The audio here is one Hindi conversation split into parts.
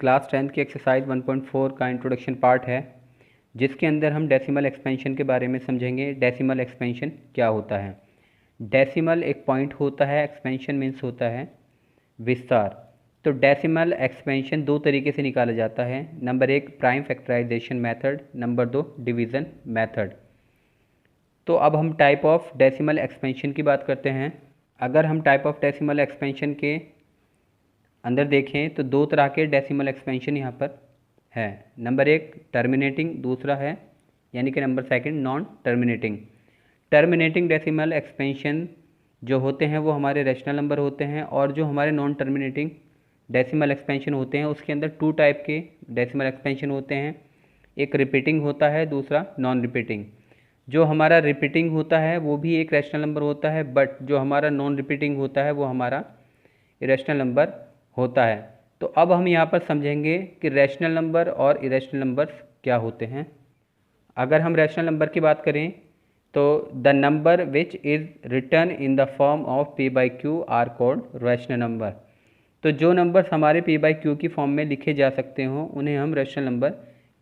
क्लास 10 की एक्सरसाइज 1.4 का इंट्रोडक्शन पार्ट है, जिसके अंदर हम डेसिमल एक्सपेंशन के बारे में समझेंगे। डेसिमल एक्सपेंशन क्या होता है? डेसिमल एक पॉइंट होता है, एक्सपेंशन मीन्स होता है विस्तार। तो डेसिमल एक्सपेंशन दो तरीके से निकाला जाता है। नंबर एक प्राइम फैक्टराइजेशन मेथड, नंबर दो डिवीज़न मेथड। तो अब हम टाइप ऑफ डेसिमल एक्सपेंशन की बात करते हैं। अगर हम टाइप ऑफ डेसिमल एक्सपेंशन के अंदर देखें तो दो तरह के डेसिमल एक्सपेंशन यहाँ पर है। नंबर एक टर्मिनेटिंग, दूसरा है यानी कि number second non terminating. Terminating decimal expansion जो होते हैं वो हमारे रैशनल नंबर होते हैं, और जो हमारे नॉन टर्मिनेटिंग डेसिमल एक्सपेंशन होते हैं उसके अंदर टू टाइप के डेसिमल एक्सपेंशन होते हैं। एक रिपीटिंग होता है, दूसरा नॉन रिपीटिंग। जो हमारा रिपीटिंग होता है वो भी एक रैशनल नंबर होता है, बट जो हमारा नॉन रिपीटिंग होता है वो हमारा इरेशनल नंबर होता है। तो अब हम यहाँ पर समझेंगे कि रैशनल नंबर और इरेशनल नंबर क्या होते हैं। अगर हम रैशनल नंबर की बात करें तो the number which is return in the form of P by Q R called rational number. तो जो नंबर्स हमारे पी बाई क्यू की फॉर्म में लिखे जा सकते हों उन्हें हम रैशनल नंबर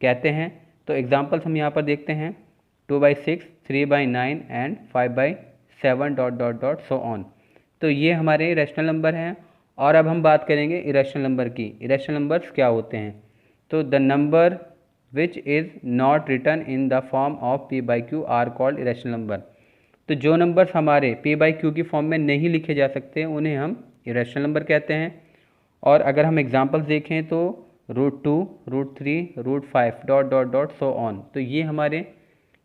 कहते हैं। तो एग्जांपल्स हम यहाँ पर देखते हैं 2/6, 3/9 and 5/7 dot dot dot so on. तो ये हमारे रैशनल नंबर हैं। और अब हम बात करेंगे इरेशनल नंबर की। इरेशनल नंबर्स क्या होते हैं? तो the number which is not return in the form of P by Q R called irrational number. तो जो नंबर्स हमारे पी बाई क्यू की फॉर्म में नहीं लिखे जा सकते उन्हें हम इरेशनल नंबर कहते हैं। और अगर हम एग्जांपल्स देखें तो √2, √3, √5 dot dot dot so on. तो ये हमारे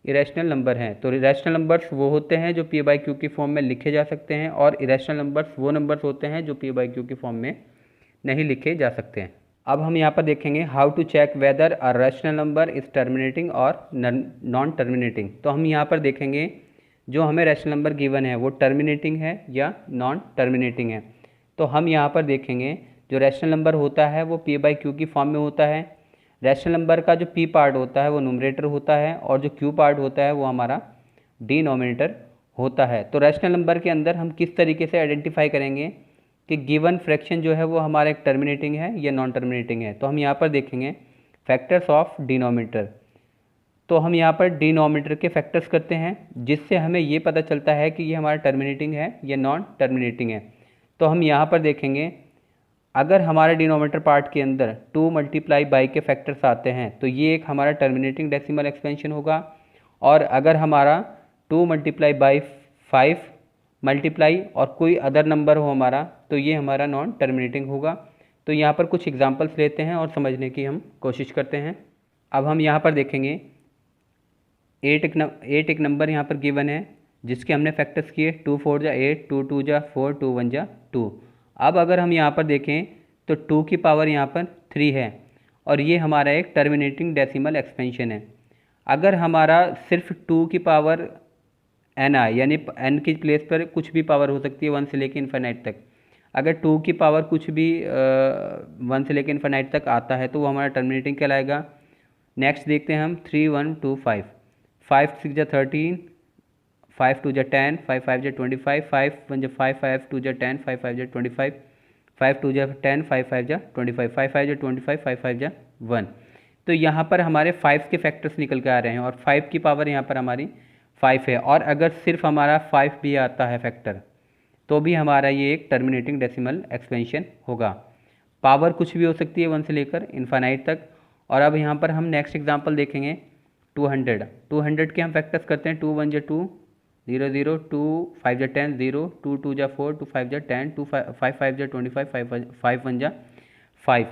इरेशनल नंबर हैं। तो इरेशनल नंबर्स वो होते हैं जो पी बाई क्यू की फॉर्म में लिखे जा सकते हैं, और इरेशनल नंबर्स वो नंबर्स होते हैं जो पी बाई क्यू की फॉर्म में नहीं लिखे जा सकते हैं। अब हम यहाँ पर देखेंगे how to check whether a rational number is terminating और नॉन टर्मिनेटिंग। तो हम यहाँ पर देखेंगे जो हमें रैशनल नंबर गिवन है वो टर्मिनेटिंग है या नॉन टर्मिनेटिंग है। तो हम यहाँ पर देखेंगे जो रैशनल नंबर होता है वो पी बाई क्यू की फॉर्म में होता है। रैशनल नंबर का जो पी पार्ट होता है वो न्यूमरेटर होता है, और जो क्यू पार्ट होता है वो हमारा डिनोमिनेटर होता है। तो रैशनल नंबर के अंदर हम किस तरीके से आइडेंटिफाई करेंगे कि गिवन फ्रैक्शन जो है वो हमारा एक टर्मिनेटिंग है या नॉन टर्मिनेटिंग है? तो हम यहाँ पर देखेंगे फैक्टर्स ऑफ डिनोमिनेटर। तो हम यहाँ पर डिनोमिनेटर के फैक्टर्स करते हैं, जिससे हमें ये पता चलता है कि ये हमारा टर्मिनेटिंग है या नॉन टर्मिनेटिंग है। तो हम यहाँ पर देखेंगे अगर हमारे डिनोमिनेटर पार्ट के अंदर 2 मल्टीप्लाई बाई के फैक्टर्स आते हैं तो ये एक हमारा टर्मिनेटिंग डेसिमल एक्सपेंशन होगा। और अगर हमारा 2 मल्टीप्लाई बाई 5 मल्टीप्लाई और कोई अदर नंबर हो हमारा तो ये हमारा नॉन टर्मिनेटिंग होगा। तो यहाँ पर कुछ एग्जांपल्स लेते हैं और समझने की हम कोशिश करते हैं। अब हम यहाँ पर देखेंगे 8 एक नंबर यहाँ पर गिवन है जिसके हमने फैक्टर्स किए 2 4 जा 8, 2 2 जा 4, 2 1 जा 2। अब अगर हम यहाँ पर देखें तो 2 की पावर यहाँ पर 3 है, और ये हमारा एक टर्मिनेटिंग डेसिमल एक्सपेंशन है। अगर हमारा सिर्फ 2 की पावर n आए, यानी n की प्लेस पर कुछ भी पावर हो सकती है 1 से लेकर इन्फिनाइट तक। अगर 2 की पावर कुछ भी 1 से लेकर इन्फिनाइट तक आता है तो वो हमारा टर्मिनेटिंग कहलाएगा। नेक्स्ट देखते हैं हम 3 1 2 5, 5 6 जा 13, 5 2 जा 10, 5 5 जा 25, 5 1 जा 5, 5 2 जा 10, 5 5 जा 25, 5 2 जा 10, 5 5 जा 25, 5 5 जा 25, 5 5 जा 1। तो यहाँ पर हमारे 5 के फैक्टर्स निकल के आ रहे हैं, और 5 की पावर यहाँ पर हमारी 5 है। और अगर सिर्फ हमारा 5 भी आता है फैक्टर तो भी हमारा ये एक टर्मिनेटिंग डेसिमल एक्सपेंशन होगा। पावर कुछ भी हो सकती है 1 से लेकर इन्फानाइट तक। और अब यहाँ पर हम नेक्स्ट एग्जांपल देखेंगे 200 के हम फैक्टर्स करते हैं 2 1 जा 2 0 0, 2 5 जा 10 0, 2 2 जा 4, 2 5 जा 10, 2 5 5 जा 25, 5 1 जा 5।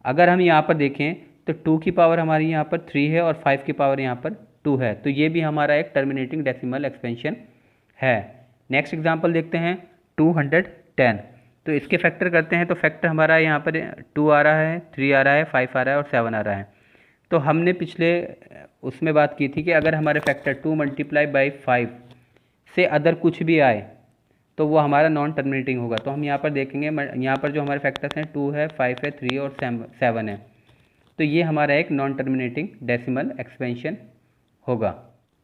अगर हम यहाँ पर देखें तो 2 की पावर हमारी यहाँ पर 3 है और 5 की पावर यहाँ पर 2 है। तो ये भी हमारा एक टर्मिनेटिंग डेसिमल एक्सपेंशन है। नेक्स्ट एग्जांपल देखते हैं 210। तो इसके फैक्टर करते हैं तो फैक्टर हमारा यहाँ पर 2 आ रहा है, 3 आ रहा है, 5 आ रहा है और 7 आ रहा है। तो हमने पिछले उसमें बात की थी कि अगर हमारे फैक्टर 2 मल्टीप्लाई बाई 5 से अदर कुछ भी आए तो वो हमारा नॉन टर्मिनेटिंग होगा। तो हम यहाँ पर देखेंगे, यहाँ पर जो हमारे फैक्टर्स हैं 2 है, 5 है, 3 और 7 है। तो ये हमारा एक नॉन टर्मिनेटिंग डेसिमल एक्सपेंशन होगा।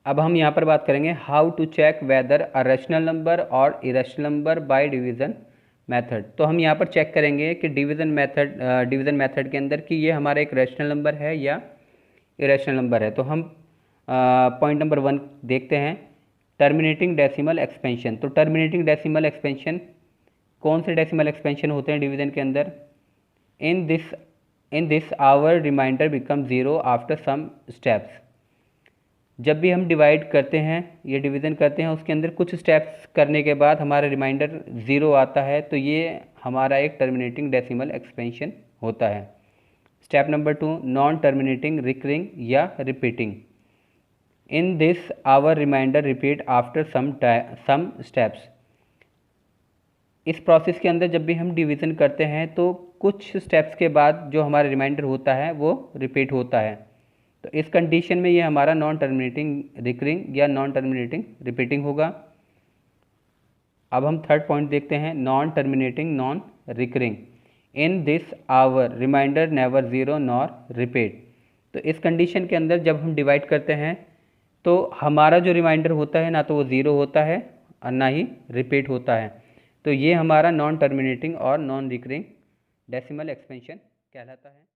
अब हम यहाँ पर बात करेंगे how to check whether a rational number और irrational number by division method. तो हम यहाँ पर चेक करेंगे कि डिवीज़न मेथड के अंदर कि ये हमारा एक रैशनल नंबर है या इरेशनल नंबर है। तो हम पॉइंट नंबर 1 देखते हैं, टर्मिनेटिंग डेसिमल एक्सपेंशन। तो टर्मिनेटिंग डेसिमल एक्सपेंशन, कौन से डेसिमल एक्सपेंशन होते हैं डिवीज़न के अंदर? In this our reminder become zero after some steps. जब भी हम डिवाइड करते हैं या डिवीज़न करते हैं, उसके अंदर कुछ स्टेप्स करने के बाद हमारा रिमाइंडर ज़ीरो आता है, तो ये हमारा एक टर्मिनेटिंग डेसिमल एक्सपेंशन होता है। Step number 2, non terminating recurring या repeating. In this our remainder repeat after some steps. इस प्रोसेस के अंदर जब भी हम डिवीज़न करते हैं तो कुछ स्टेप्स के बाद जो हमारा रिमाइंडर होता है वो रिपीट होता है। तो इस कंडीशन में ये हमारा नॉन टर्मिनेटिंग रिकरिंग या नॉन टर्मिनेटिंग रिपीटिंग होगा। अब हम थर्ड पॉइंट देखते हैं, non terminating non recurring. In this our reminder never zero nor repeat. तो इस कंडीशन के अंदर जब हम डिवाइड करते हैं तो हमारा जो रिमाइंडर होता है ना तो वो ज़ीरो होता है और ना ही रिपीट होता है। तो ये हमारा नॉन टर्मिनेटिंग और नॉन रिकरिंग डेसिमल एक्सपेंशन कहलाता है।